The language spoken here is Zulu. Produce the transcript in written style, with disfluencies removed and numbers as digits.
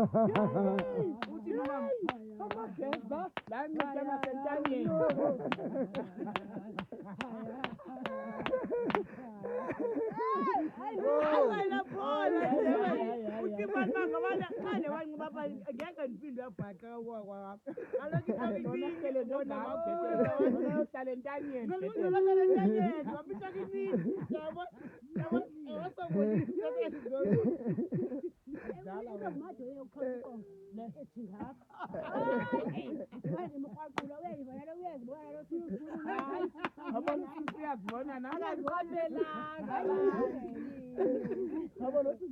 uthi noma amageza la ngicela sentanyeni hayi la phola uthi mama ngabana khale wangiba baba ngeke ngiphinde yabhaqa kwa aloku ngibikele noma ngabona talentanyeni ngizolala talentanyeni wapita kini yabo dala manje uyokhona le ethi ngapha hayi mqaqula uyayibona uyazibona lo sifuna hayi abona siyazibona nana ngaqabelanga abona